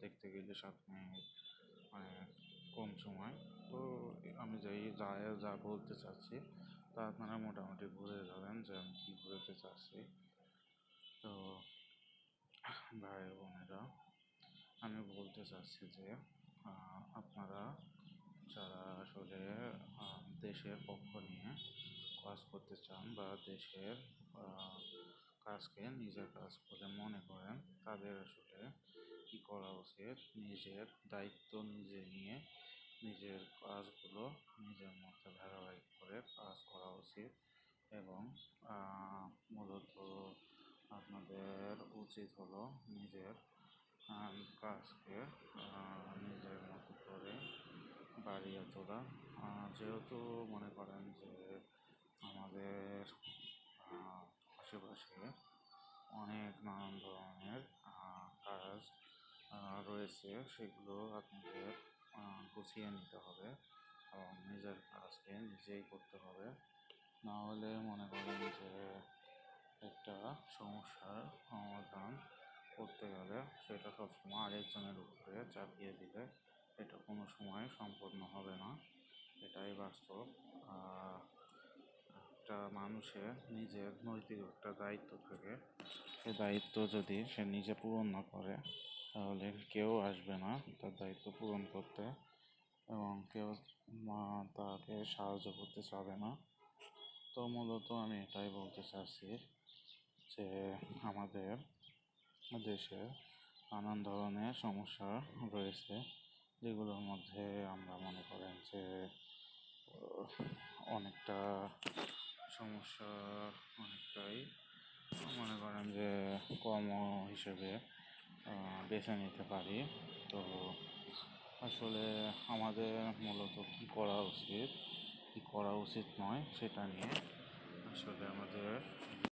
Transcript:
দেখতে গেলে 7 মিনিট মানে কম সময়। তো আমি যা বলতে চাচ্ছি তা আপনারা মোটামুটি বুঝে যাবেন যে আমি কী বোঝাতে চাচ্ছি। তো ভাই বোনেরা, আমি বলতে চাচ্ছি যে আপনারা যারা আসলে দেশের পক্ষ নিয়ে কাজ করতে চান বা দেশের কাজকে নিজের কাজ বলে মনে করেন, তাদের আসলে কী করা উচিত, নিজের দায়িত্ব নিজে নিয়ে নিজের কাজগুলো নিজের মধ্যে ধারাবাহিক করে কাজ করা উচিত। এবং মূলত আপনাদের উচিত হলো নিজের কাজকে নিজের মতো করে বাড়িয়ে তোলা। যেহেতু মনে করেন যে আমাদের আশেপাশে অনেক নানান ধরনের কাজ রয়েছে, সেগুলো আপনাদের গুছিয়ে নিতে হবে এবং নিজের কাজকে নিজেই করতে হবে। না হলে মনে করেন যে একটা সমস্যার সমাধান করতে গেলে সেটা সবসময় আরেকজনের উপরে চাপিয়ে দিলে এটা কোনো সময় সম্পূর্ণ হবে না, এটাই বাস্তব। একটা মানুষের নিজের নৈতিক একটা দায়িত্ব থাকে, সে দায়িত্ব যদি সে নিজে পূরণ না করে তাহলে কেউ আসবে না তার দায়িত্ব পূরণ করতে, এবং কেউ তাকে সাহায্য করতে চাবে না। তো মূলত আমি এটাই বলতে চাচ্ছি যে আমাদের দেশে নানান ধরনের সমস্যা রয়েছে, যেগুলোর মধ্যে আমরা মনে করেন যে অনেকটা সমস্যা অনেকটাই মনে করেন যে কর্ম হিসেবে বেছে নিতে পারি। তো আসলে আমাদের মূলত কী করা উচিত, কী করা উচিত নয় সেটা নিয়ে আসলে আমাদের